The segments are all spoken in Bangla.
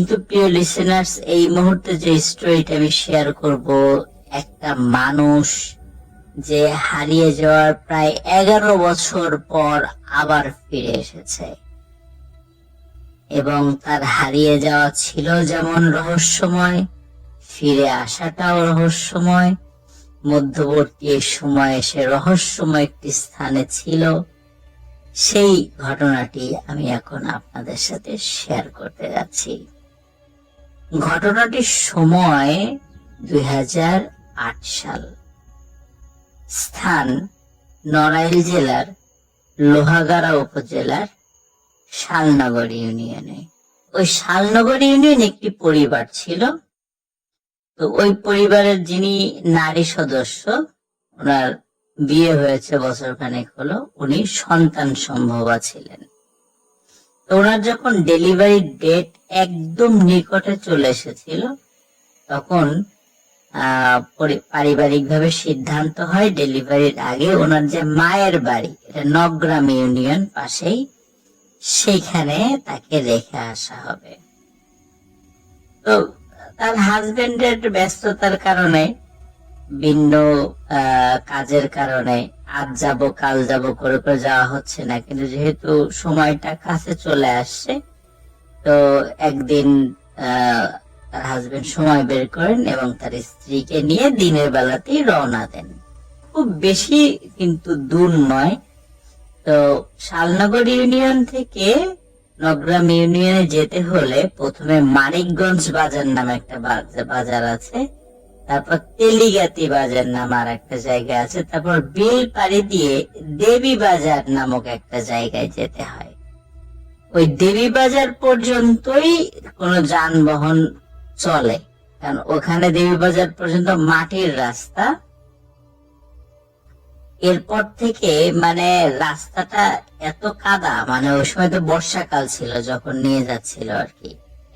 কিন্তু প্রিয় লিসেনার্স, এই মুহূর্তে যে স্টোরিটা আমি শেয়ার করব, একটা মানুষ যে হারিয়ে যাওয়ার প্রায় 11 বছর পর আবার ফিরে এসেছে, এবং তার হারিয়ে যাওয়া ছিল যেমন রহস্যময়, ফিরে আসাটাও রহস্যময়। মধ্যবর্তী সময়ে সে রহস্যময় একটি স্থানে ছিল। সেই ঘটনাটি আমি এখন আপনাদের সাথে শেয়ার করতে যাচ্ছি। ঘটনাটির সময় 2008 সাল, স্থান নড়াইল জেলার লোহাগাড়া উপজেলার শালনগর ইউনিয়নে। ওই শালনগর ইউনিয়নে একটি পরিবার ছিল। তো ওই পরিবারের যিনি নারী সদস্য, ওনার বিয়ে হয়েছে বছর খানেক হলো, উনি সন্তান সম্ভবা ছিলেন। তো ওনার যখন ডেলিভারি ডেট একদম নিকটে চলে এসেছিল, তখন পারিবারিক ভাবে সিদ্ধান্ত হয় ডেলিভারির আগে ওনার যে মায়ের বাড়ি, এটা নগ্রাম ইউনিয়ন পাশেই, সেখানে তাকে রেখে আসা হবে। তো তার হাজবেন্ডের ব্যস্ততার কারণে, ভিন্ন কাজের কারণে আজ যাব কাল যাব করে করে যাওয়া হচ্ছে না। কিন্তু যেহেতু সময়টা কাছে চলে আসছে, তো একদিন তার হাজবেন্ড সময় বের করেন এবং তার স্ত্রীকে নিয়ে দিনের বেলাতেই রওনা দেন। খুব বেশি কিন্তু দূর নয়। তো শালনগর ইউনিয়ন থেকে নগ্রাম ইউনিয়নে যেতে হলে প্রথমে মানিকগঞ্জ বাজার নামে একটা বাজার আছে, তারপর তেলিগাতি বাজার নামে আর একটা জায়গা আছে, তারপর বিল পাড়ি দিয়ে দেবী বাজার নামক একটা জায়গায় যেতে হয়। ওই দেবী বাজার পর্যন্তই কোনো যানবাহন চলে, কারণ ওখানে দেবী বাজার পর্যন্ত মাটির রাস্তা। এরপর থেকে মানে রাস্তাটা এত কাদা, মানে ওই সময় তো বর্ষাকাল ছিল যখন নিয়ে যাচ্ছিল আর কি,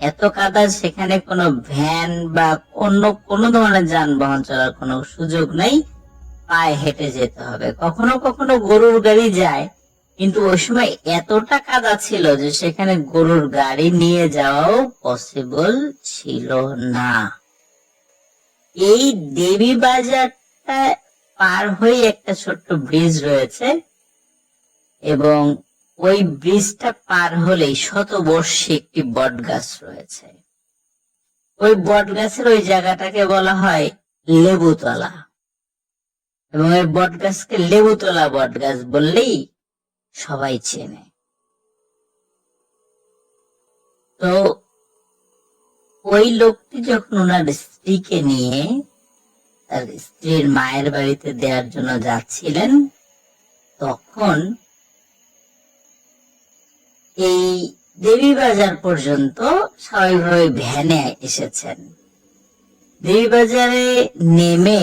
এত কাদা, সেখানে কোনো ভ্যান বা অন্য কোনো ধরনের যানবাহন চলার কোনো সুযোগ নেই, পায়ে হেঁটে যেতে হবে। কখনো কখনো গরুর গাড়ি যায়, কিন্তু ওই সময় এতটা কাদা ছিল যে সেখানে গরুর গাড়ি নিয়ে যাওয়াও পসিবল ছিল না। এই দেবী বাজারটা পার হয়ে একটা ছোট্ট ব্রিজ রয়েছে, এবং ওই ব্রিজটা পার হলেই শতবর্ষী একটি বট গাছ রয়েছে। ওই বট গাছের ওই জায়গাটাকে বলা হয় লেবুতলা, এবং ওই বট গাছকে লেবুতলা বট গাছ বললেই সবাই চেনে। তো ওই লোকটি যখন ওনার স্ত্রীকে নিয়ে তার স্ত্রীর মায়ের বাড়িতে দেওয়ার জন্য যাচ্ছিলেন, তখন এই দেবী বাজার পর্যন্ত স্বাভাবিকভাবে ভ্যানে এসেছেন। দেবী বাজারে নেমে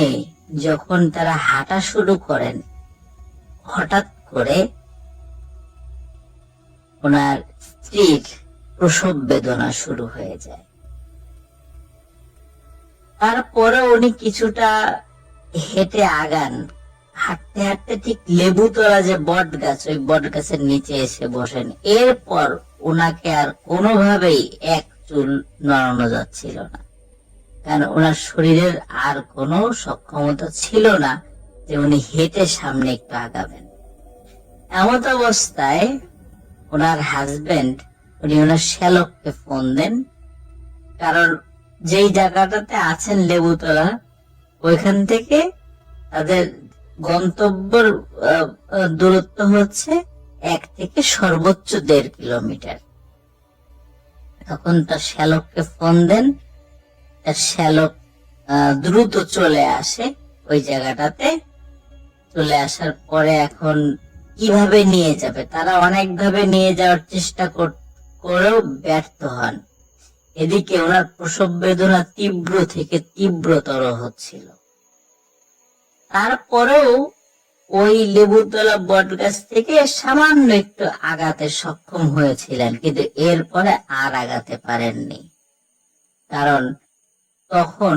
যখন তারা হাঁটা শুরু করেন, হঠাৎ করে ওনার স্ত্রীর প্রসব বেদনা শুরু হয়ে যায়। তারপরে উনি কিছুটা হেঁটে আগান, হাঁটতে হাঁটতে ঠিক লেবুতলা যে বট গাছ, ওই বট গাছের নিচে এসে বসেন। এরপর ওনাকে আর কোনোভাবেই এক চুল নড়ানো যাচ্ছিল না, কারণ ওনার শরীরের আর কোনো সক্ষমতা ছিল না যে উনি হেঁটে সামনে একটু আগাবেন। এমত অবস্থায় ওনার হাজবেন্ড, উনি ওনার শ্যালককে ফোন দেন, কারণ যেই জায়গাটাতে আছেন লেবুতলা, ওইখান থেকে তাদের গন্তব্যের দূরত্ব হচ্ছে 1 থেকে সর্বোচ্চ 1.5 কিলোমিটার। তখন তার শ্যালককে ফোন দেন, তার শ্যালক দ্রুত চলে আসে ওই জায়গাটাতে। চলে আসার পরে এখন কিভাবে নিয়ে যাবে, তারা অনেকভাবে নিয়ে যাওয়ার চেষ্টা করেও ব্যর্থ হন। এদিকে ওনার প্রসব বেদনা তীব্র থেকে তীব্রতর হচ্ছিল। তারপরেও ওই লেবুতলা বট গাছ থেকে সামান্য একটু আগাতে সক্ষম হয়েছিলেন, কিন্তু এরপরে আর আগাতে পারেননি, কারণ তখন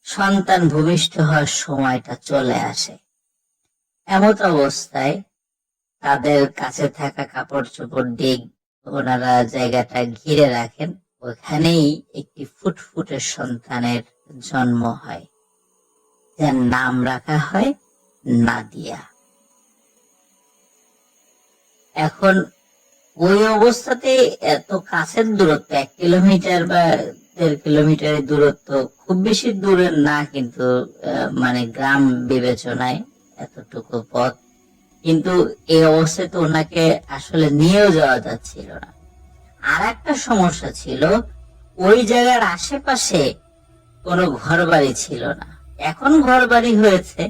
সন্তান ভূমিষ্ঠ হওয়ার সময়টা চলে আসে। এমত অবস্থায় তাদের কাছে থাকা কাপড় চোপড় দিয়ে ওনারা জায়গাটা ঘিরে রাখেন, ওখানেই একটি ফুটফুটে সন্তানের জন্ম হয়, যার নাম রাখা হয় নাদিয়া। এখন ওই অবস্থাতে এত কাছের দূরত্ব, 1 কিলোমিটার বা 1.5 কিলোমিটারের দূরত্ব, খুব বেশি দূরের না, কিন্তু মানে গ্রাম বিবেচনায় এতটুকু পথ, কিন্তু এই অবস্থায় তো ওনাকে আসলে নিয়েও যাওয়া যাচ্ছিল না। আর একটা সমস্যা ছিল, ওই জায়গার আশেপাশে কোনো ঘর বাড়ি ছিল না। এখন ঘর বাড়ি হয়েছে,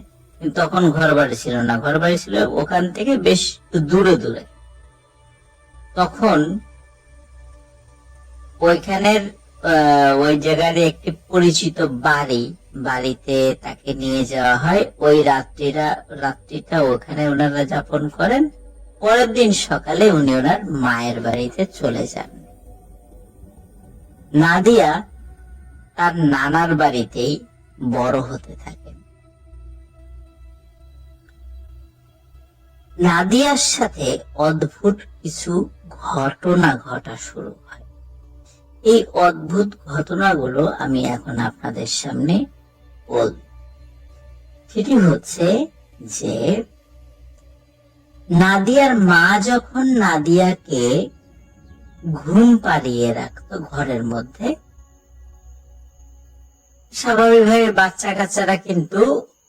কিন্তু তখন ঘর বাড়ি ছিল না। ঘর বাড়ি ছিল ওখান থেকে বেশ দূরে দূরে। তখন ওইখানের ওই জায়গার একটি পরিচিত বাড়িতে তাকে নিয়ে যাওয়া হয়। ওই রাত্রিটা ওখানে ওনারা যাপন করেন। পরের দিন সকালে উনি ওনার মায়ের বাড়িতে চলে যান। নাদিয়া তার নানার বাড়িতেই বড় হতে থাকেন। নাদিয়ার সাথে অদ্ভুত কিছু ঘটনা ঘটা শুরু হয়। এই অদ্ভুত ঘটনাগুলো আমি এখন আপনাদের সামনে বলব। সেটি হচ্ছে যে, নাদিয়ার মা যখন নাদিয়াকে ঘুম পাড়িয়ে রাখতো ঘরের মধ্যে, স্বাভাবিকভাবে বাচ্চা কাচ্চারা কিন্তু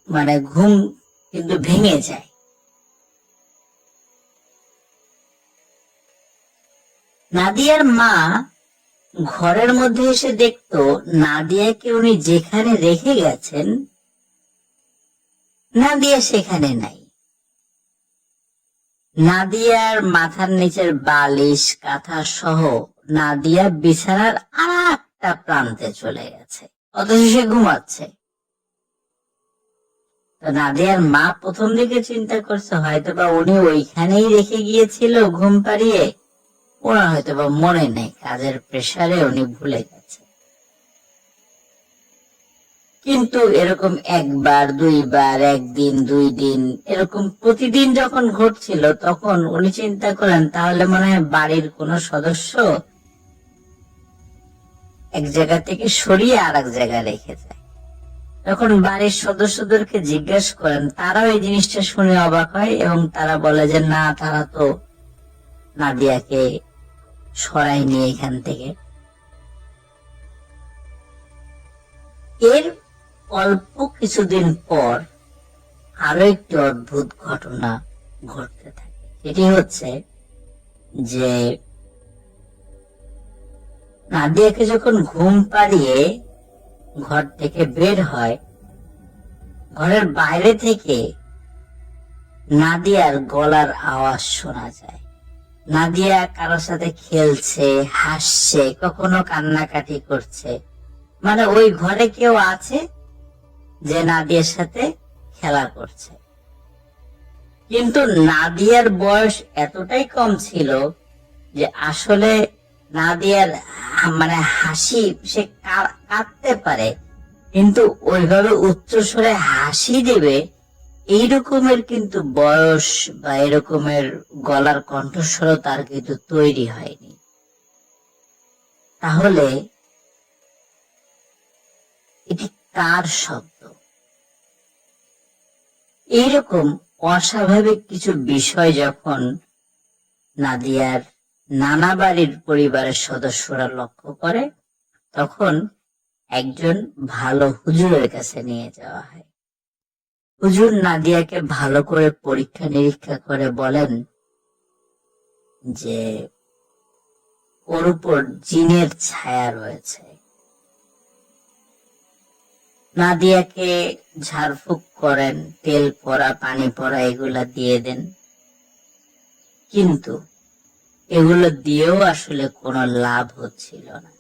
মানে ঘুম কিন্তু ভেঙে যায়। নাদিয়ার মা ঘরের মধ্যে এসে দেখতো নাদিয়াকে উনি যেখানে রেখে গেছেন, নাদিয়া সেখানে নাই। নাদিয়ার মাথার নিচের বালিশ কাঁথা সহ নাদিয়া বিছানার আর একটা প্রান্তে চলে গেছে, অথচ সে ঘুমাচ্ছে। তো নাদিয়ার মা প্রথম দিকে চিন্তা করছে হয়তোবা উনি ওইখানেই রেখে গিয়েছিল ঘুম পাড়িয়ে, ওনার হয়তোবা মনে নেই, কাজের প্রেসারে উনি ভুলে গেছে। কিন্তু এরকম একবার, দুইবার, একদিন, 2 দিন, এরকম প্রতিদিন যখন ঘটছিল, তখন উনি চিন্তা করেন তাহলে মনে হয় বাড়ির কোন সদস্য এক জায়গা থেকে সরিয়ে আর এক জায়গায় রেখে যায়। তখন বাড়ির সদস্যদেরকে জিজ্ঞেস করেন, তারাও এই জিনিসটা শুনে অবাক হয় এবং তারা বলে যে না, তারা তো নাদিয়াকে সরাই নিয়ে এখান থেকে। এর অল্প কিছুদিন পর আরো একটি অদ্ভুত ঘটনা ঘটতে থাকে। এটি হচ্ছে যে, নাদিয়াকে যখন ঘুম পাড়িয়ে ঘর থেকে বের হয়, ঘরের বাইরে থেকে নাদিয়ার গলার আওয়াজ শোনা যায়। নাদিয়া কারোর সাথে খেলছে, হাসছে, কখনো কান্নাকাটি করছে, মানে ওই ঘরে কেউ আছে যে নাদিয়ার সাথে খেলা করছে। কিন্তু নাদিয়ার বয়স এতটাই কম ছিল যে আসলে নাদিয়ার মানে হাসি, সে কাঁদতে পারে, কিন্তু ওইভাবে উচ্চস্বরে হাসি দেবে এই রকমের কিন্তু বয়স বা এরকমের গলার কণ্ঠস্বর তার কিন্তু তৈরি হয়নি। তাহলে এটি কার শব্দ? এইরকম অস্বাভাবিক কিছু বিষয় যখন নাদিয়ার নানা বাড়ির পরিবারের সদস্যরা লক্ষ্য করে, তখন একজন ভালো হুজুরের কাছে নিয়ে যাওয়া হয়। হুজুর নাদিয়াকে ভালো করে পরীক্ষা নিরীক্ষা করে বলেন যে ওর উপর জিনের ছায়া রয়েছে। নাদিয়াকে ঝাড়ফুঁক করেন, তেল পরা, পানি পরা এগুলা দিয়ে দেন, কিন্তু এগুলো দিয়েও আসলে কোনো লাভ হচ্ছিল না।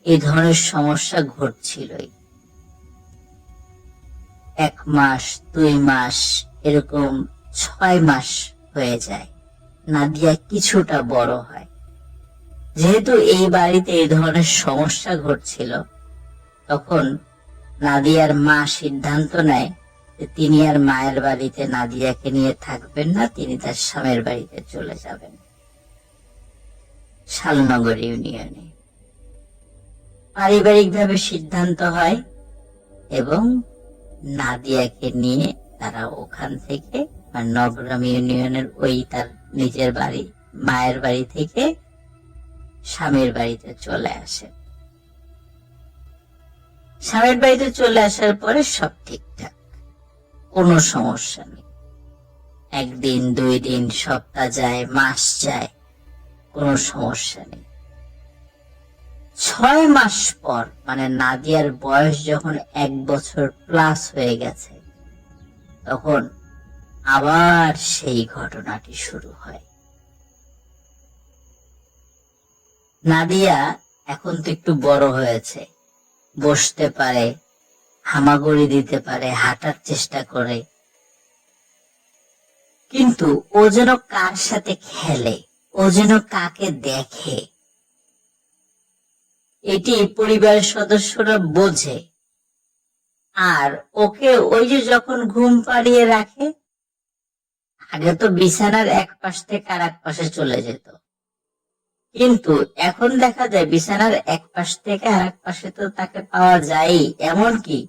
এই ধরনের সমস্যা ঘটছিলই। 1 মাস, 2 মাস, এরকম 6 মাস হয়ে যায়। নাদিয়া কিছুটা বড় হয়। যেহেতু এই বাড়িতে এই ধরনের সমস্যা ঘটছিল, তখন নাদিয়ার মা সিদ্ধান্ত নেয় যে তিনি আর মায়ের বাড়িতে নাদিয়াকে নিয়ে থাকবেন না, তিনি তার স্বামীর বাড়িতে চলে যাবেন, শালনগর ইউনিয়নে। পারিবারিকভাবে সিদ্ধান্ত হয় এবং নাদিয়াকে নিয়ে তারা ওখান থেকে নবগ্রাম ইউনিয়নের ওই তার নিজের বাড়ি মায়ের বাড়ি থেকে স্বামীর বাড়িতে চলে আসে। স্বামীর বাড়িতে চলে আসার পরে সব ঠিকঠাক, কোনো সমস্যা নেই। একদিন, 2 দিন, সপ্তাহ যায়, মাস যায়, কোনো সমস্যা নেই। 6 মাস পর নাদিয়ার বয়স যখন 1 বছর প্লাস হয়ে গেছে, তখন আবার সেই ঘটনাটি শুরু হয়। নাদিয়া এখন তো একটু বড় হয়েছে, বসতে পারে, হামাগুড়ি দিতে পারে, হাঁটার চেষ্টা করে, কিন্তু ও যেন কার সাথে খেলে, ও যেন কাকে দেখে, এটি পরিবারের সদস্যরা বোঝে। আর ওকে ওই যে যখন ঘুম পাড়িয়ে রাখে, আগে তো বিছানার এক পাশ থেকে আর এক পাশে চলে যেত, কিন্তু এখন দেখা যায় বিছানার এক পাশ থেকে আর এক পাশে তো তাকে পাওয়া যায়। এমনকি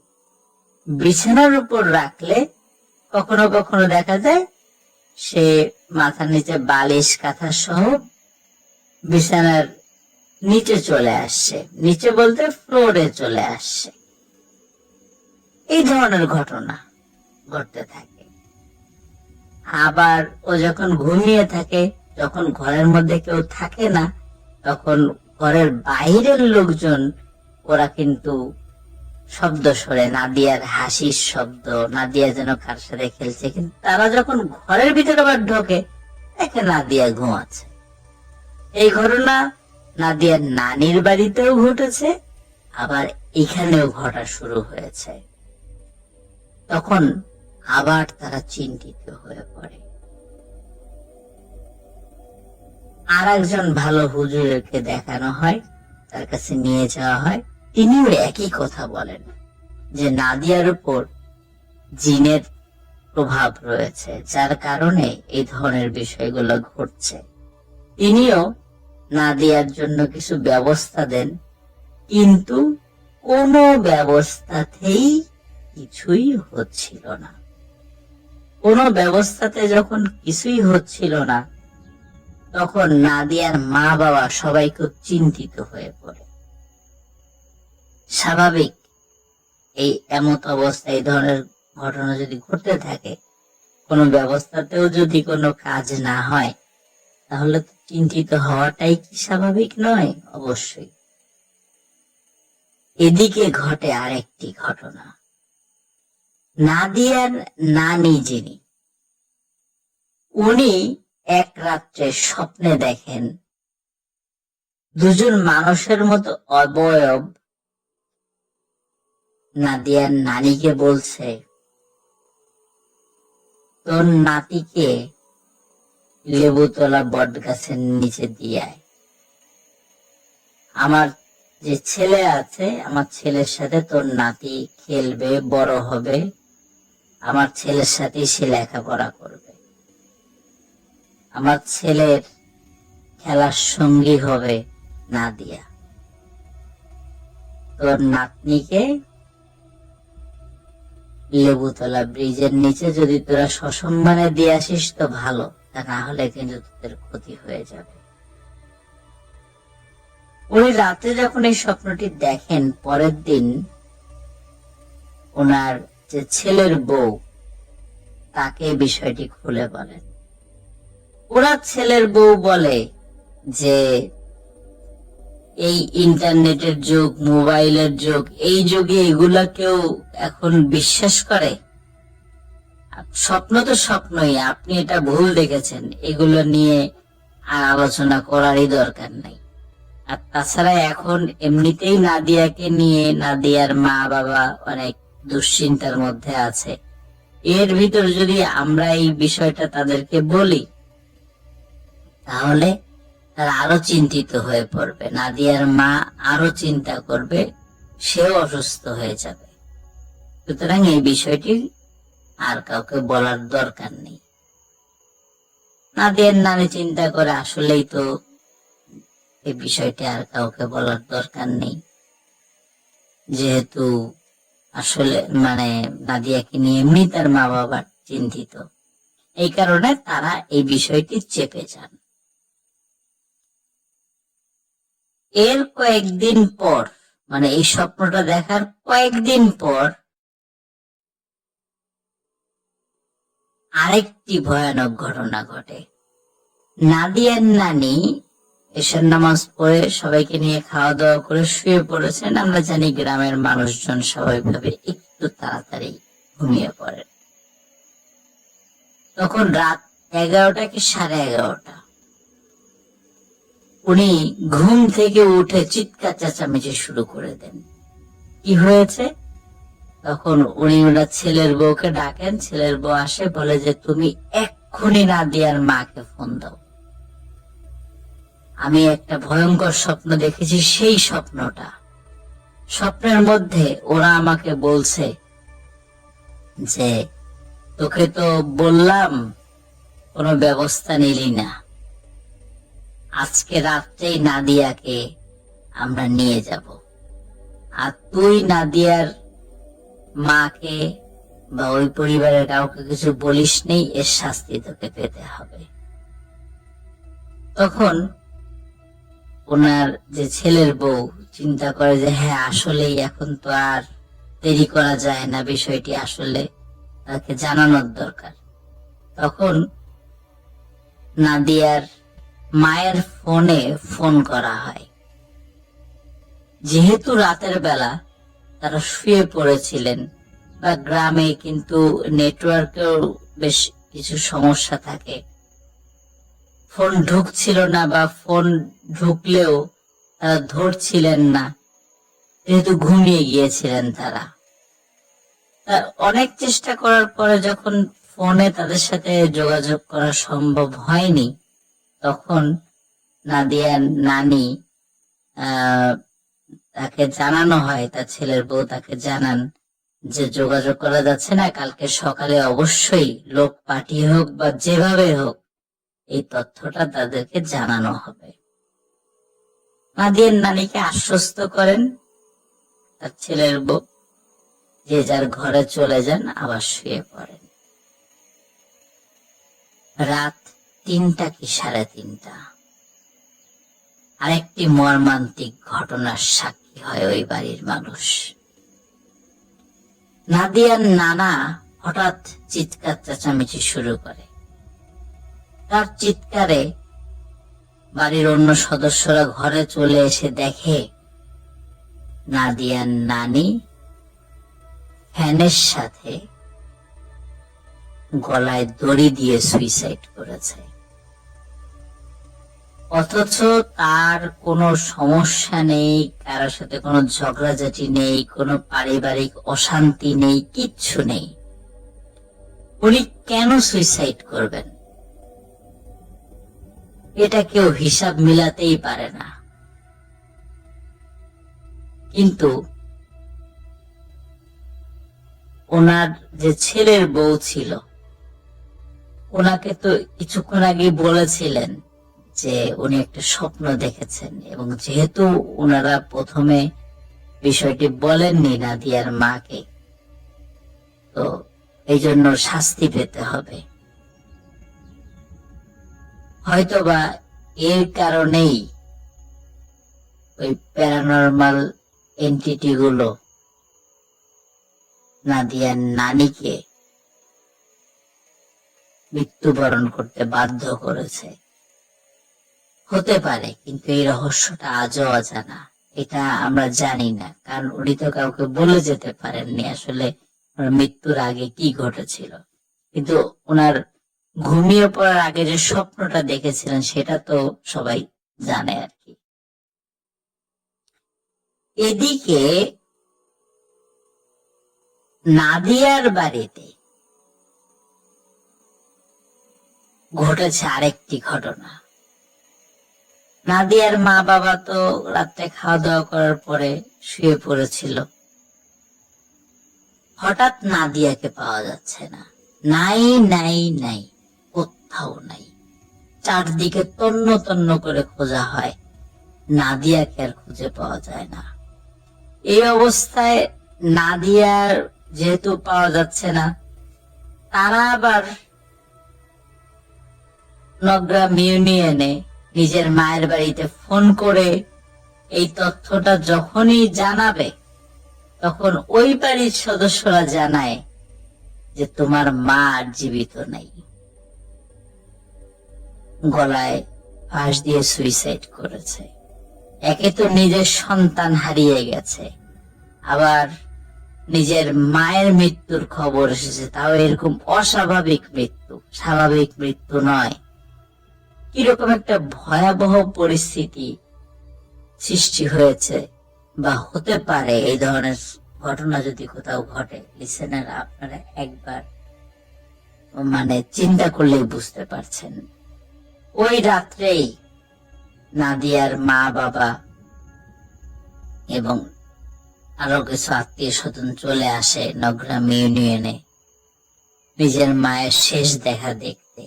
বিছানার উপর রাখলে কখনো কখনো দেখা যায় সে মাথার নিচে বালিশ কাঁথা সহ বিছানার নিচে চলে আসছে, নিচে বলতে ফ্লোরে চলে আসছে। এই ধরনের ঘটনা ঘটতে থাকে। আবার ও যখন ঘুমিয়ে থাকে, যখন ঘরের মধ্যে কেউ থাকে না, তখন ঘরের বাইরের লোকজন ওরা কিন্তু শব্দ শোনে, নাদিয়ার হাসির শব্দ, নাদিয়া যেন কার সাথে খেলছে, কিন্তু তারা যখন ঘরের ভিতরে আবার ঢোকে, দেখে নাদিয়া ঘুমাচ্ছে। এই ঘটনা নাদিয়ার নানির বাড়িতেও ঘটেছে, আবার এখানেও ঘটা শুরু হয়েছে। তখন আবার তারা চিন্তিত হয়ে পড়ে। আর একজন ভালো হুজুরকে দেখানো হয়, তার কাছে নিয়ে যাওয়া হয়। তিনিও একই কথা বলেন যে নাদিয়ার উপর জিনের প্রভাব রয়েছে, যার কারণে এই ধরনের বিষয়গুলো ঘটছে। তিনিও নাদিয়ার জন্য কিছু ব্যবস্থা দেন, কিন্তু কোনো ব্যবস্থাতেই কিছুই হচ্ছিল না। কোনো ব্যবস্থাতে যখন কিছুই হচ্ছিল না, তখন নাদিয়ার মা বাবা সবাই খুব চিন্তিত হয়ে পড়ে। স্বাভাবিক, এই এমত অবস্থায় এই ধরনের ঘটনা যদি ঘটতে থাকে, কোনো ব্যবস্থাতেও যদি কোনো কাজ না হয়, তাহলে তো চিন্তিত হওয়াটাই কি স্বাভাবিক নয়? অবশ্যই। এদিকে ঘটে আরেকটি ঘটনা। নাদিয়ার নানি যিনি, উনি এক রাত্রে স্বপ্নে দেখেন দুজন মানুষের মতো অবয়ব নাদিয়ার নানিকে বলছে, তোর নাতিকে লেবুতলা বট গাছের নিচে দিয়ে আমার যে ছেলে আছে, আমার ছেলের সাথে তোর নাতি খেলবে, বড় হবে, আমার ছেলের সাথে সে লেখাপড়া করবে, আমার ছেলের খেলার সঙ্গী হবে নাদিয়া। তোর নাতনিকে লেবুতলা ব্রিজের নিচে যদি তোরা সসম্মানে দিয়ে আসিস তো ভালো, তা না হলে কিন্তু তোদের ক্ষতি হয়ে যাবে। উনি রাতে যখন এই স্বপ্নটি দেখেন, পরের দিন ওনার যে ছেলের বউ তাকে বিষয়টি খুলে বলেন। ওরা ছেলের বউ বলে যে এই ইন্টারনেটের যুগ, মোবাইলের যুগ, এই যুগে এগুলা কেউ এখন বিশ্বাস করে? স্বপ্ন তো স্বপ্নই, আপনি এটা ভুল দেখেছেন, এগুলো নিয়ে আর আলোচনা করারই দরকার নাই। আর তাছাড়া এখন এমনিতেই নাদিয়াকে নিয়ে নাদিয়ার মা বাবা অনেক দুশ্চিন্তার মধ্যে আছে। এর ভিতর যদি আমরা এই বিষয়টা তাদেরকে বলি, তাহলে তারা আরো চিন্তিত হয়ে পড়বে, নাদিয়ার মা আরো চিন্তা করবে, সেও অসুস্থ হয়ে যাবে। সুতরাং এই বিষয়টি আর কাউকে বলার দরকার নেই। নাদিয়ার নানি চিন্তা করে আসলেই তো এই বিষয়টি আর কাউকে বলার দরকার নেই, যেহেতু আসলে নাদিয়াকে নিয়ে এমনি তার মা বাবা চিন্তিত, এই কারণে তারা এই বিষয়টি চেপে যান। এর কয়েকদিন পর, এই স্বপ্নটা দেখার কয়েকদিন পর আরেকটি ভয়ানক ঘটনা ঘটে। নাদিয়ার নানি এশার নামাজ পড়ে সবাইকে নিয়ে খাওয়া দাওয়া করে শুয়ে পড়েছেন। আমরা জানি গ্রামের মানুষজন স্বাভাবিকভাবে একটু তাড়াতাড়ি ঘুমিয়ে পড়েন। তখন রাত 11টা কি 11:30, উনি ঘুম থেকে উঠে চিৎকার চেঁচামেচি শুরু করে দেন। কি হয়েছে? তখন উনি ওনার ছেলের বউকে ডাকেন। ছেলের বউ আসে, বলে যে তুমি এক্ষুনি নাদিয়ার মাকে ফোন দাও, আমি একটা ভয়ঙ্কর স্বপ্ন দেখেছি। সেই স্বপ্নের মধ্যে ওরা আমাকে বলছে যে তোকে তো বললাম, কোনো ব্যবস্থা নিলি না, আজকে রাত্রেই নাদিয়াকে আমরা নিয়ে যাব, আর তুই নাদিয়ার মাকে বা ওই পরিবারের কাউকে কিছু বলিস নেই, এর শাস্তি তোকে পেতে হবে। তখন ওনার যে ছেলের বউ চিন্তা করে যে হ্যাঁ, আসলেই এখন তো আর দেরি করা যায় না, বিষয়টি আসলে তাকে জানানোর দরকার। তখন নাদিয়ার মায়ের ফোনে ফোন করা হয়। যেহেতু রাতের বেলা তারা শুয়ে পড়েছিলেন, বা গ্রামে কিন্তু নেটওয়ার্কেও বেশ কিছু সমস্যা থাকে, ফোন ঢুকছিল না, বা ফোন ঢুকলেও তারা ধরছিলেন না, যেহেতু ঘুমিয়ে গিয়েছিলেন তারা। অনেক চেষ্টা করার পরে যখন ফোনে তাদের সাথে যোগাযোগ করা সম্ভব হয়নি, তখন নাদিয়ার নানি তাকে জানানো হয়, তার ছেলের বউ তাকে জানান যে যোগাযোগ করা যাচ্ছে না, কালকে সকালে অবশ্যই লোক পাঠিয়ে হোক বা যেভাবে হোক এই তথ্যটা তাদেরকে জানানো হবে। নাদিয়ার নানিকে আশ্বস্ত করেন তার ছেলের বউ, যে যার ঘরে চলে যান, আবার শুয়ে পড়েন। রাত 3টা কি 3:30, আরেকটি মর্মান্তিক ঘটনার সাক্ষী হয় ওই বাড়ির মানুষ। নাদিয়ার নানা হঠাৎ চিৎকার চেঁচামেচি শুরু করে। তার চিৎকারে বাড়ির অন্য সদস্যরা ঘরে চলে এসে দেখে নাদিয়ার নানি ফ্যানের সাথে গলায় দড়ি দিয়ে সুইসাইড করেছে। অথচ তার কোনো সমস্যা নেই, কারোর সাথে কোনো ঝগড়াঝাটি নেই, কোনো পারিবারিক অশান্তি নেই, কিচ্ছু নেই। উনি কেন সুইসাইড করবেন? এটা কেউ হিসাব মিলাতেই পারে না। কিন্তু ওনার যে ছেলের বউ ছিল, ওনাকে তো কিছুক্ষণ আগে বলেছিলেন যে উনি একটা স্বপ্ন দেখেছেন, এবং যেহেতু ওনারা প্রথমে বিষয়টি বলেননি নাদিয়ার মাকে, তো এই জন্য শাস্তি পেতে হবে। হয়তোবা এর কারণেই ওই প্যারানরমাল এন্টিটি গুলো নাদিয়ার নানিকে মৃত্যুবরণ করতে বাধ্য করেছে। হতে পারে, কিন্তু এই রহস্যটা আজও অজানা। এটা আমরা জানি না, কারণ উনি তো কাউকে বলে যেতে পারেননি আসলে মৃত্যুর আগে কি ঘটেছিল। কিন্তু ওনার ঘুমিয়ে পড়ার আগে যে স্বপ্নটা দেখেছিলেন সেটা তো সবাই জানে আর কি। এদিকে নাদিয়ার বাড়িতে ঘটেছে আরেকটি ঘটনা। নাদিয়ার মা বাবা তো রাত্রে খাওয়া দাওয়া করার পরে শুয়ে পড়েছিল। হঠাৎ নাদিয়াকে পাওয়া যাচ্ছে না, নাই নাই নাই, কোথাও নাই। চারদিকে তন্ন তন্ন করে খোঁজা হয়, নাদিয়াকে আর খুঁজে পাওয়া যায় না। এই অবস্থায় নাদিয়ার যেহেতু পাওয়া যাচ্ছে না, তারা আবার নগ্রাম ইউনিয়নে নিজের মায়ের বাড়িতে ফোন করে এই তথ্যটা যখনই জানাবে, তখন ওই বাড়ির সদস্যরা জানায় যে তোমার মা আর জীবিত নাই, গলায় ফাঁস দিয়ে সুইসাইড করেছে। একে তো নিজের সন্তান হারিয়ে গেছে, আবার নিজের মায়ের মৃত্যুর খবর এসেছে, তাও এরকম অস্বাভাবিক মৃত্যু, স্বাভাবিক মৃত্যু নয়। কিরকম একটা ভয়াবহ পরিস্থিতি সৃষ্টি হয়েছে বা হতে পারে এই ধরনের ঘটনা যদি কোথাও ঘটে, লিসেনার আপনারা একবার চিন্তা করলেই বুঝতে পারছেন। ওই রাত্রেই নাদিয়ার মা বাবা এবং আরো কিছু আত্মীয় স্বজন চলে আসে নগ্রাম ইউনিয়নে নিজের মায়ের শেষ দেখা দেখতে।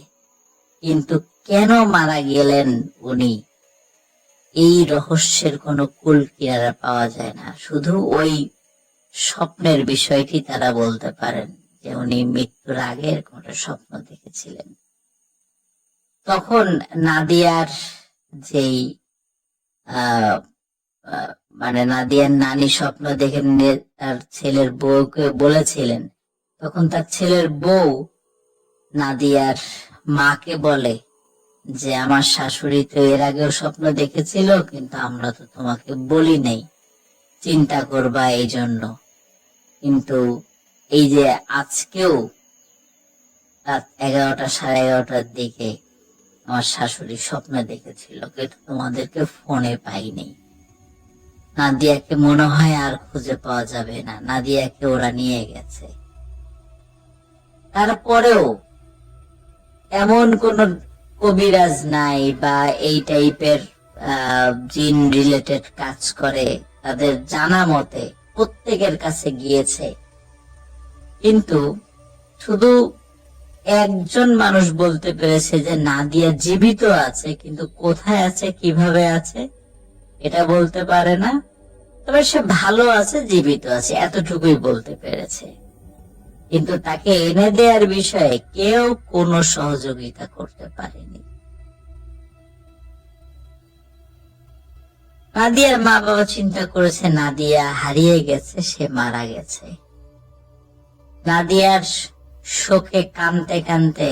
কিন্তু কেন মারা গেলেন উনি, এই রহস্যের কোনো কুল কিনারা পাওয়া যায় না। শুধু ওই স্বপ্নের বিষয়টি তারা বলতে পারেন যে উনি মৃত্যুর আগে এরকম একটা স্বপ্ন দেখেছিলেন। তখন নাদিয়ার যেই নাদিয়ার নানি স্বপ্ন দেখে তার ছেলের বউকে বলেছিলেন, তখন তার ছেলের বউ নাদিয়ার মাকে বলে যে আমার শাশুড়ি তো এর আগেও স্বপ্ন দেখেছিল, কিন্তু আমরা তো তোমাকে বলি নাই, চিন্তা করবা এই জন্য। কিন্তু এই যে আজকেও রাত 11টা 11:30টার দিকে আমার শাশুড়ি স্বপ্ন দেখেছিল, কিন্তু তোমাদেরকে ফোনে পাইনি। নাদিয়াকে মনে হয় আর খুঁজে পাওয়া যাবে না, নাদিয়াকে ওরা নিয়ে গেছে। তারপরেও এমন কোন কবিরাজ নাই বা এই টাইপের জিন রিলেটেড কাজ করে, তাদের জানা মতে প্রত্যেকের কাছে গিয়েছে, কিন্তু শুধু একজন মানুষ বলতে পেরেছে যে নাদিয়া জীবিত আছে, কিন্তু কোথায় আছে কিভাবে আছে এটা বলতে পারে না। তবে সে ভালো আছে, জীবিত আছে, এতটুকুই বলতে পেরেছে। কিন্তু তাকে এনে দেওয়ার বিষয়ে কেউ কোনো সহযোগিতা করতে পারেনি। নাদিয়ার মা বাবা চিন্তা করেছে নাদিয়া হারিয়ে গেছে, সে মারা গেছে। নাদিয়ার শোকে কাঁদতে কাঁদতে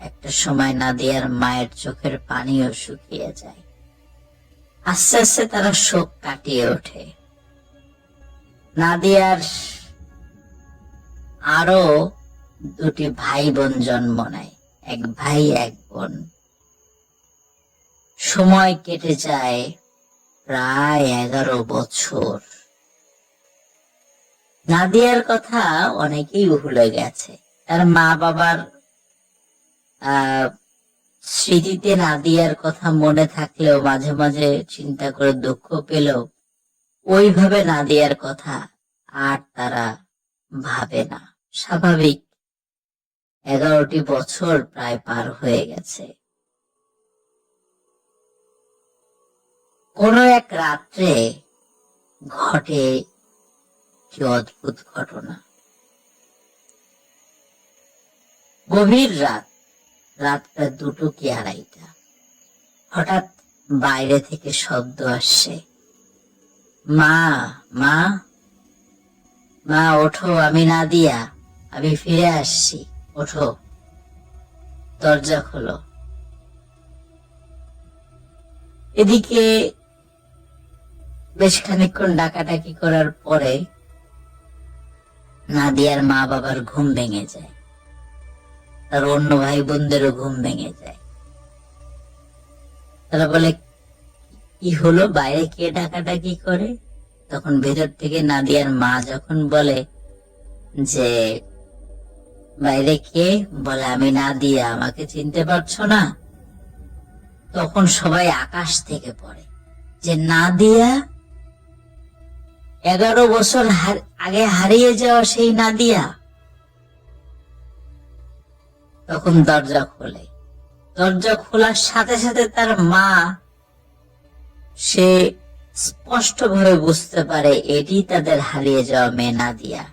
একটা সময় নাদিয়ার মায়ের চোখের পানিও শুকিয়ে যায়। আস্তে আস্তে তারা শোক কাটিয়ে ওঠে। নাদিয়ার আরো দুটি ভাই বোন জন্ম নেয়, এক ভাই এক বোন। সময় কেটে যায় প্রায় 11 বছর। নাদিয়ার কথা অনেকেই ভুলে গেছে। তার মা বাবার স্মৃতিতে নাদিয়ার কথা মনে থাকলেও মাঝে মাঝে চিন্তা করে দুঃখ পেলেও ওইভাবে নাদিয়ার কথা আর তারা ভাবে না। স্বাভাবিক, 11টি বছর প্রায় পার হয়ে গেছে। কোন এক রাত্রে ঘটে কি অদ্ভুত ঘটনা। গভীর রাত, রাতটা 2টো কি 2:30, হঠাৎ বাইরে থেকে শব্দ আসছে, মা মা মা ওঠো, আমি নাদিয়া, আমি ফিরে আসছি, ওঠো, দরজা খোলো। এদিকে বেশ খানিকক্ষণ ডাকাডাকি করার পরে নাদিয়ার মা বাবার ঘুম ভেঙে যায়, তার অন্য ভাই বোনদেরও ঘুম ভেঙে যায়। তারা বলে কি হলো, বাইরে কে ডাকাডাকি করে? তখন ভেতর থেকে নাদিয়ার মা যখন বলে যে বাইরে কে, বলে আমি নাদিয়া, আমাকে চিনতে পারছো না? তখন সবাই আকাশ থেকে পড়ে যে নাদিয়া, 11 বছর আগে হারিয়ে যাওয়া সেই নাদিয়া। তখন দরজা খোলে। দরজা খোলার সাথে সাথে তার মা, সে স্পষ্টভাবে বুঝতে পারে এটি তাদের হারিয়ে যাওয়া মেয়ে নাদিয়া।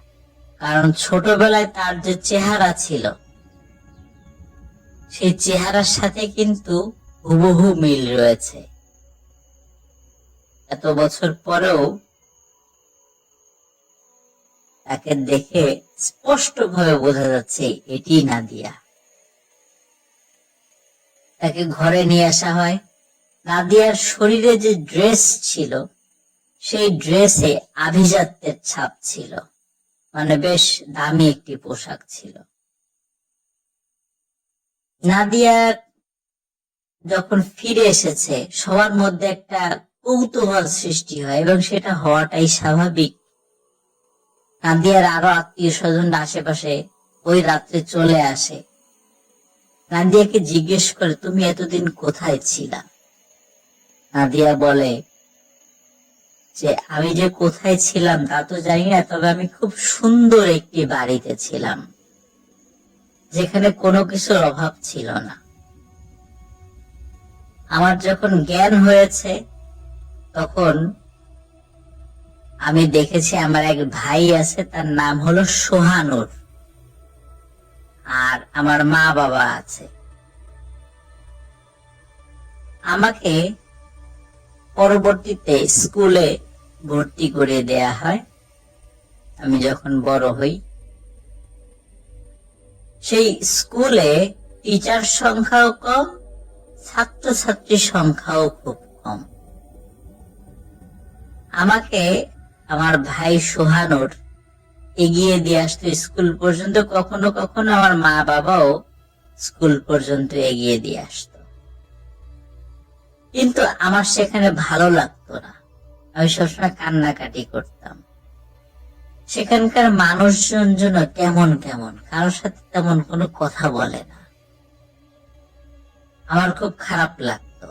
কারণ ছোটবেলায় তার যে চেহারা ছিল সেই চেহারার সাথে কিন্তু হুবহু মিল রয়েছে। এত বছর পরেও তাকে দেখে স্পষ্টভাবে বোঝা যাচ্ছে এটি নাদিয়া। তাকে ঘরে নিয়ে আসা হয়। নাদিয়ার শরীরে যে ড্রেস ছিল সেই ড্রেসে আভিজাত্যের ছাপ ছিল, মানে বেশ দামি একটি পোশাক ছিল। নাদিয়া যখন ফিরে এসেছে সবার মধ্যে একটা কৌতূহল সৃষ্টি হয়, এবং সেটা হওয়াটাই স্বাভাবিক। নাদিয়ার আরো আত্মীয় স্বজন আশেপাশে ওই রাত্রে চলে আসে। নাদিয়াকে জিজ্ঞেস করে, তুমি এতদিন কোথায় ছিলা? নাদিয়া বলে যে আমি যে কোথায় ছিলাম তা তো জানি না, তবে আমি খুব সুন্দর একটি বাড়িতে ছিলাম যেখানে কোনো কিছুর অভাব ছিল না। আমার যখন জ্ঞান হয়েছে তখন আমি দেখেছি আমার এক ভাই আছে, তার নাম হলো সোহানুর, আর আমার মা বাবা আছে। আমাকে পরবর্তীতে স্কুলে ভর্তি করে দেয়া হয়। আমি যখন বড় হই, সেই স্কুলে টিচার সংখ্যাও কম, ছাত্রছাত্রীর সংখ্যাও খুব কম। আমাকে আমার ভাই সোহানুর এগিয়ে দিয়ে আসতো স্কুল পর্যন্ত, কখনো কখনো আমার মা বাবাও স্কুল পর্যন্ত এগিয়ে দিয়ে আসতো। কিন্তু আমার সেখানে ভালো লাগতো না, আমি সবসময় কান্নাকাটি করতাম। সেখানকার মানুষজন যেন কেমন কেমন, কারোর সাথে তেমন কোনো কথা বলে না, আমার খুব খারাপ লাগতো।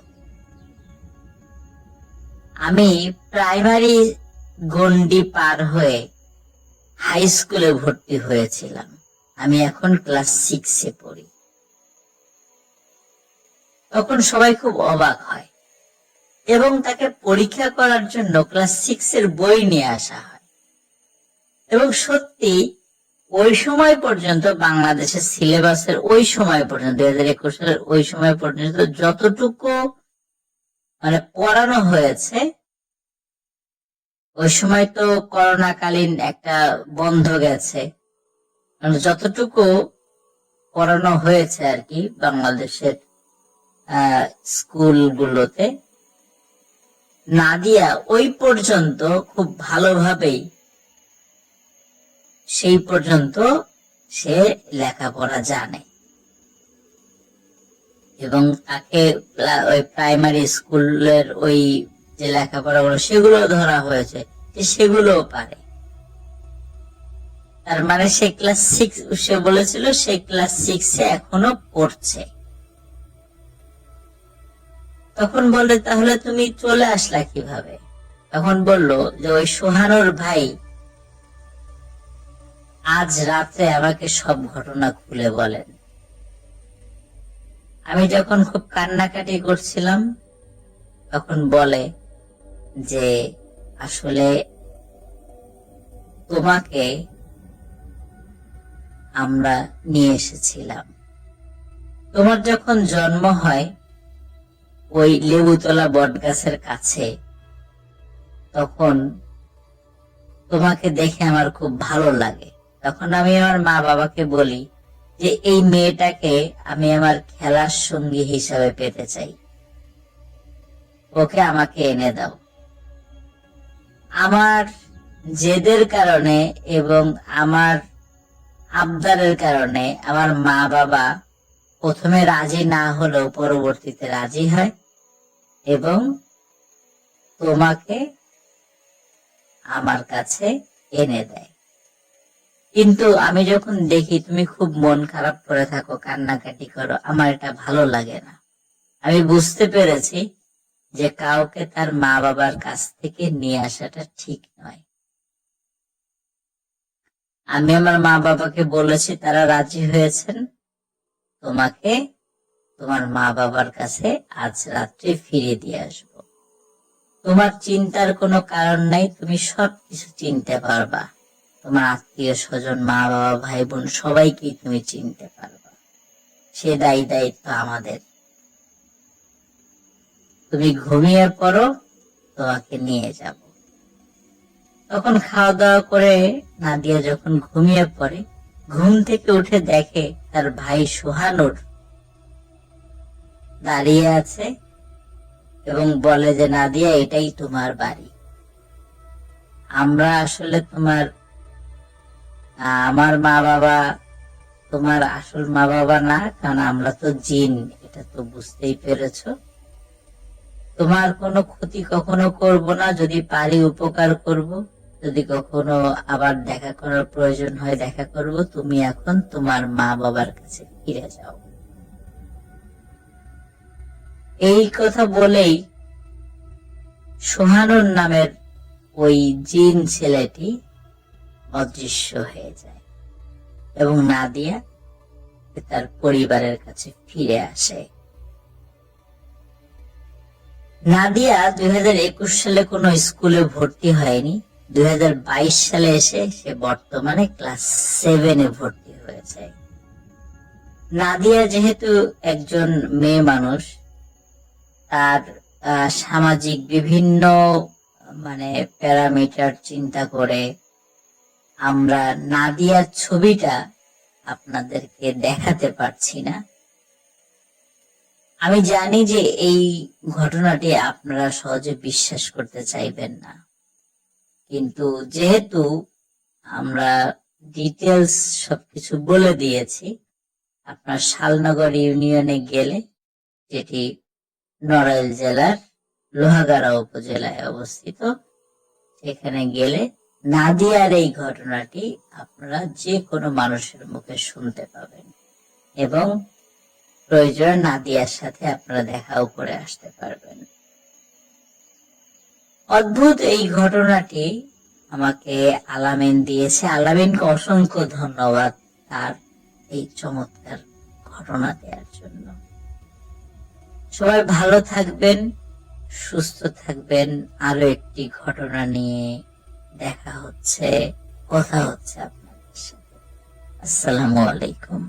আমি প্রাইমারি গন্ডি পার হয়ে হাই স্কুলে ভর্তি হয়েছিলাম। আমি এখন ক্লাস 6-এ পড়ি। তখন সবাই খুব অবাক হয় এবং তাকে পরীক্ষা করার জন্য ক্লাস 6-এর বই নিয়ে আসা হয়। এবং সত্যি ওই সময় পর্যন্ত বাংলাদেশের সিলেবাসের ওই সময় পর্যন্ত 2021 সালের ওই সময় পর্যন্ত যতটুকু মানে পড়ানো হয়েছে, ওই সময় তো করোনাকালীন একটা বন্ধ গেছে, যতটুকু পড়ানো হয়েছে আর কি বাংলাদেশের স্কুলগুলোতে, নাদিয়া ওই পর্যন্ত খুব ভালোভাবেই সেই পর্যন্ত সে লেখাপড়া জানে। এবং তাকে ওই প্রাইমারি স্কুলের ওই যে লেখাপড়াগুলো সেগুলো ধরা হয়েছে, সেগুলোও পারে। তার মানে সে ক্লাস 6, সে বলেছিল সে ক্লাস 6-এ এখনো পড়ছে। তখন বলে, তাহলে তুমি চলে আসলা কিভাবে? তখন বলল যে ওই সোহানুর ভাই আজ রাতে আমাকে সব ঘটনা খুলে বলেন। আমি যখন খুব কান্নাকাটি করছিলাম তখন বলে যে আসলে তোমাকে আমরা নিয়ে এসেছিলাম। তোমার যখন জন্ম হয় ওই লেবুতলা বটগাছের কাছে, তখন তোমাকে দেখে আমার খুব ভালো লাগে। তখন আমি আমার মা বাবাকে বলি যে এই মেয়েটাকে আমি আমার খেলার সঙ্গী হিসাবে পেতে চাই, ওকে আমাকে এনে দাও। আমার জেদের কারণে এবং আমার আবদারের কারণে আমার মা বাবা প্রথমে রাজি না হলেও পরবর্তীতে রাজি হয় এবং তোমাকে আমার কাছে এনে দেয়। কিন্তু আমি যখন দেখি তুমি খুব মন খারাপ করে থাকো, কান্নাকাটি করো, আমার এটা ভালো লাগে না। আমি বুঝতে পেরেছি যে কাউকে তার মা বাবার কাছ থেকে নিয়ে আসাটা ঠিক নয়। আমি আমার মা বাবাকে বলেছি, তারা রাজি হয়েছেন, তোমাকে তোমার মা বাবার কাছে আজ রাত্রে ফিরে দিয়ে আসবো। তোমার চিন্তার কোনো কারণ নাই, তুমি সবকিছু চিনতে পারবা। তোমার আত্মীয় স্বজন, মা বাবা, ভাই বোন সবাইকেই তুমি চিনতে পারবা। সে দায়িত্ব আমাদের। তুমি ঘুমিয়ে পড়ো, তোমাকে নিয়ে যাব। তখন খাওয়া দাওয়া করে নাদিয়া যখন ঘুমিয়ে পড়ে, ঘুম থেকে উঠে দেখে তার ভাই সোহানুর দাঁড়িয়ে আছে এবং বলে যে নাদিয়া, এটাই তোমার বাড়ি। আমরা আসলে আমার মা বাবা তোমার আসল মা বাবা না, কারণ আমরা তো জিন, এটা তো বুঝতেই পেরেছো। তোমার কোনো ক্ষতি কখনো করব না, যদি পারি উপকার করব, যদি কখনো আবার দেখা করার প্রয়োজন হয় দেখা করব। তুমি এখন তোমার মা বাবার কাছে ফিরে যাও। এই কথা বলেই সোহানুর নামের ওই জিন ছেলেটি অদৃশ্য হয়ে যায় এবং নাদিয়া তার পরিবারের কাছে ফিরে আসে। নাদিয়া 2021 সালে কোনো স্কুলে ভর্তি হয়নি। 2022 সালে এসে সে বর্তমানে ক্লাস 7-এ ভর্তি হয়েছে। নাদিয়া যেহেতু একজন মেয়ে মানুষ, তার সামাজিক বিভিন্ন প্যারামিটার চিন্তা করে আমরা নাদিয়ার ছবিটা আপনাদেরকে দেখাতে পারছি না। আমি জানি যে এই ঘটনাটি আপনারা সহজে বিশ্বাস করতে চাইবেন না, কিন্তু যেহেতু আমরা ডিটেলস সবকিছু বলে দিয়েছি, আপনার শালনগর ইউনিয়নে গেলে, যেটি নড়াইল জেলার লোহাগাড়া উপজেলায় অবস্থিত, সেখানে গেলে নাদিয়ার এই ঘটনাটি আপনারা যে কোনো মানুষের মুখে শুনতে পাবেন এবং প্রয়োজন নাদিয়ার সাথে আপনারা দেখাও করে আসতে পারবেন। অদ্ভুত এই ঘটনাটি আমাকে আলামিন দিয়েছে। আলামিনকে অসংখ্য ধন্যবাদ তার এই চমৎকার ঘটনা দেওয়ার জন্য। সবাই ভালো থাকবেন, সুস্থ থাকবেন। আরো একটি ঘটনা নিয়ে কথা হচ্ছে আপনাদের সাথে। আসসালামু আলাইকুম।